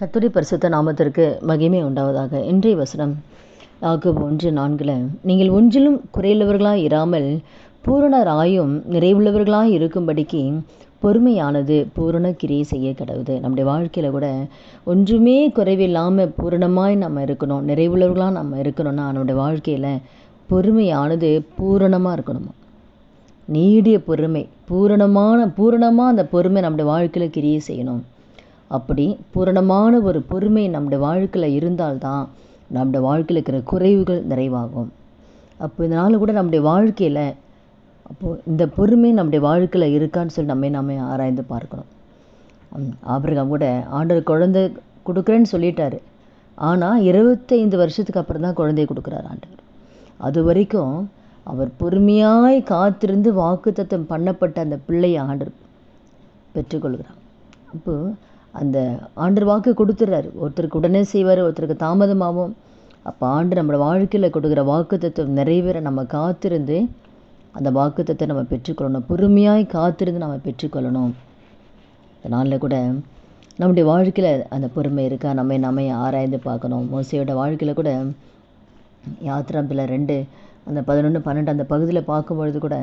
கர்த்தருடைய பரிசுத்த நாமத்திற்கு மகிமை உண்டாவதாக. இன்றைய வசனம் யாக்கோபு 1:4, நீங்கள் ஒன்றிலும் குறையுள்ளவர்களாய் இராமல் பூரணராயும் நிறைவுள்ளவர்களாய் இருக்கும்படிக்கு பொறுமையானது பூரண கிரியை செய்ய கடவுது. நம்முடைய வாழ்க்கையில் கூட ஒன்றுமே குறைவில்லாமல் பூரணமாய் நம்ம இருக்கணும், நிறைவுள்ளவர்களாக நம்ம இருக்கணும்னா நம்முடைய வாழ்க்கையில் பொறுமையானது பூரணமாக இருக்கணுமா, நீடிய பொறுமை, பூரணமாக அந்த பொறுமை நம்முடைய வாழ்க்கையில் கிரியை செய்யணும். அப்படி பூரணமான ஒரு பொறுமை நம்முடைய வாழ்க்கையில் இருந்தால்தான் நம்முடைய வாழ்க்கையில் இருக்கிற குறைவுகள் நிறைவாகும். அப்போ இதனால் கூட நம்முடைய வாழ்க்கையில் அப்போது இந்த பொறுமை நம்முடைய வாழ்க்கையில் இருக்கான்னு சொல்லி நம்ம ஆராய்ந்து பார்க்கணும். ஆபிரகாம் கூட ஆண்டவர் குழந்தை கொடுக்குறேன்னு சொல்லிட்டாரு. ஆனால் 25 வருஷத்துக்கு அப்புறம் தான் குழந்தைய கொடுக்குறாரு ஆண்டவர். அது வரைக்கும் அவர் பொறுமையாய் காத்திருந்து வாக்குத்தத்தம் பண்ணப்பட்ட அந்த பிள்ளையை ஆண்டவர் பெற்றுக்கொள்கிறார். அப்போது அந்த ஆண்டவர் வாக்கு கொடுத்துட்றாரு. ஒருத்தருக்கு உடனே செய்வார், ஒருத்தருக்கு தாமதமாகும். அப்போ ஆண்டு நம்மளோட வாழ்க்கையில் கொடுக்குற வாக்குத்தத்தம் நிறைவேற நம்ம காத்திருந்து அந்த வாக்குத்தத்தை நம்ம பெற்றுக்கொள்ளணும். பொறுமையாய் காத்திருந்து நம்ம பெற்றுக்கொள்ளணும். அதனால் கூட நம்முடைய வாழ்க்கையில் அந்த பொறுமை இருக்கா நம்ம ஆராய்ந்து பார்க்கணும். மோசையோட வாழ்க்கையில் கூட யாத்திராம்பில் 2 அந்த 11, 12 அந்த பகுதியில் பார்க்கும்பொழுது கூட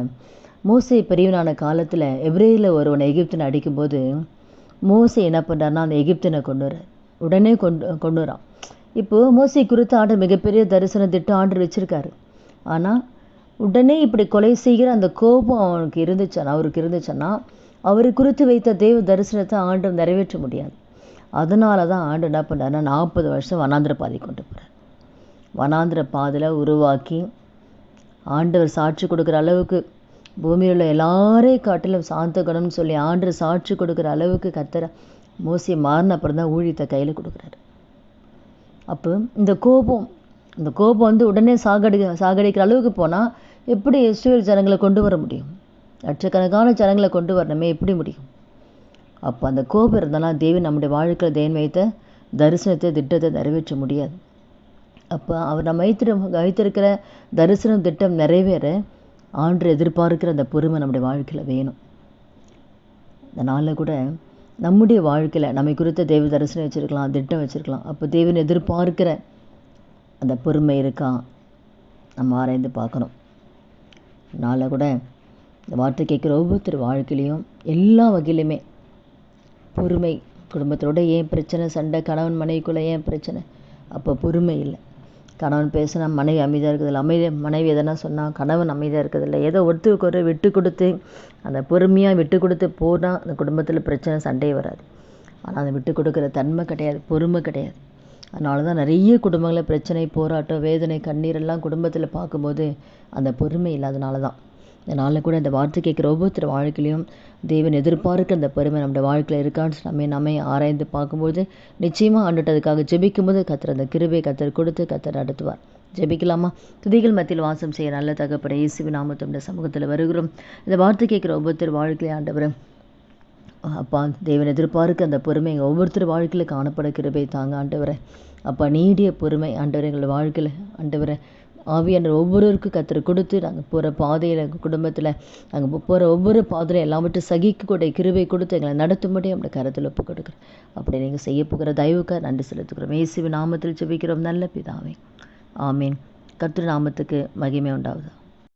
மோசே பெரியவனான காலத்தில் எபிரேயில் ஒருவனை எகிப்தினை அடிக்கும்போது மோசே என்ன பண்ணுறாருனா அந்த எகிப்தினை உடனே கொண்டு வரான். இப்போது மோசை குறித்து ஆண்டவர் மிகப்பெரிய தரிசன திட்டம் ஆண்டவர் வச்சுருக்காரு. ஆனால் உடனே இப்படி கொலை செய்கிற அந்த கோபம் அவருக்கு இருந்துச்சுன்னா அவர் குறித்து வைத்த தேவ தரிசனத்தை ஆண்டவர் நிறைவேற்ற முடியாது. அதனால தான் ஆண்டு என்ன பண்ணுறாருன்னா 40 வருஷம் வனாந்திர பாதை கொண்டு போகிறார். வனாந்திர பாதையில் உருவாக்கி ஆண்டவர் சாட்சி கொடுக்குற அளவுக்கு பூமியில் உள்ள எல்லாரையும் காட்டிலும் சாந்த குணம்னு சொல்லி ஆண்டவர் சாட்சி கொடுக்குற அளவுக்கு கர்த்தர் மோசே மாறின அப்புறம் தான் ஊழியத்தை கையில் கொடுக்குறாரு. அப்போ இந்த கோபம் வந்து உடனே சாகடிக்கிற அளவுக்கு போனால் எப்படி இஸ்ரவேல் ஜனங்களை கொண்டு வர முடியும்? லட்சக்கணக்கான ஜனங்களை கொண்டு வரணுமே, எப்படி முடியும்? அப்போ அந்த கோபம் இருந்தாலும் தேவன் நம்முடைய வாழ்க்கையில் தேவன் வைத்த தரிசனத்தை திட்டத்தை நிறைவேற்ற முடியாது. அப்போ அவர் நம்ம வைத்திருக்கிற தரிசனம் திட்டம் நிறைவேற ஆண்டு எதிர்பார்க்கிற அந்த பொறுமை நம்முடைய வாழ்க்கையில் வேணும். அதனால் கூட நம்முடைய வாழ்க்கையில் நம்மை குறித்த தேவ தரிசனம் வச்சுருக்கலாம், திட்டம் வச்சுருக்கலாம். அப்போ தேவன் எதிர்பார்க்கிற அந்த பொறுமை இருக்கா நம்ம ஆராய்ந்து பார்க்கணும். அதனால் கூட இந்த வார்த்தை கேட்குற ஒவ்வொருத்தர் வாழ்க்கையிலையும் எல்லா வகையிலுமே பொறுமை. குடும்பத்தோட ஏன் பிரச்சனை, சண்டை, கணவன் மனைவிக்குள்ளே ஏன் பிரச்சனை? அப்போ பொறுமை இல்லை. கணவன் பேசினா மனைவி அமைதியாக இருக்கிறதில்ல, மனைவி எதனா சொன்னால் கணவன் அமைதியாக இருக்கிறதில்ல. ஏதோ ஒருத்தருக்கு ஒரு விட்டு கொடுத்து அந்த பொறுமையாக விட்டு கொடுத்து போனால் அந்த குடும்பத்தில் பிரச்சனை, சண்டையே வராது. ஆனால் அந்த விட்டு கொடுக்குற தன்மை கிடையாது, பொறுமை கிடையாது. அதனால தான் நிறைய குடும்பங்களில் பிரச்சனை, போராட்டம், வேதனை, கண்ணீர் எல்லாம் குடும்பத்தில் பார்க்கும்போது அந்த பொறுமை இல்லாதனால தான். அதனால் கூட இந்த வார்த்தை கேட்குற ஒவ்வொருத்தர் வாழ்க்கையிலையும் தேவன் எதிர்பார்க்க அந்த பொறுமை நம்முடைய வாழ்க்கையில் இருக்கான்னு நம்ம ஆராய்ந்து பார்க்கும்போது நிச்சயமாக ஆண்டுட்டு அதுக்காக ஜெபிக்கும்போது கர்த்தர் அந்த கிருபை கர்த்தர் கொடுத்து கர்த்தர் நடத்துவார். ஜெபிக்கலாமா? துதிகள் மத்தியில் வாசம் செய்ய நல்ல தகப்பனே, இயேசுவின் நாமத்தில் சமூகத்தில் வருகிறோம். இந்த வார்த்தை கேட்குற ஒவ்வொருத்தர் வாழ்க்கையிலே ஆண்டவரே அப்பா, தேவன் எதிர்பார்க்க அந்த பொறுமை எங்கள் ஒவ்வொருத்தர் வாழ்க்கையில் காணப்பட கிருபை தாங்க ஆண்டவரே. அப்பா, நீடிய பொறுமை ஆண்டவரே எங்களோட வாழ்க்கையில் ஆண்டவரே ஆவியானவர் ஒவ்வொருவருக்கும் கர்த்தர் கொடுத்து நாங்கள் போகிற பாதையில் குடும்பத்தில் நாங்கள் போகிற ஒவ்வொரு பாதையிலும் எல்லாவற்றையும் சகிக்கக்கூடிய கிருபை கொடுத்து எங்களை நடத்தும்படி நம்முடைய கரத்தில் ஒப்பு கொடுக்குறோம். அப்படி நீங்கள் செய்ய போகிற தயவுக்காக நன்றி செலுத்துக்கிறோம். இயேசுவின் நாமத்தில் ஜெபிக்கிறோம் நல்ல பிதாவே, ஆமீன். கர்த்தர் நாமத்துக்கு மகிமை உண்டாகுது.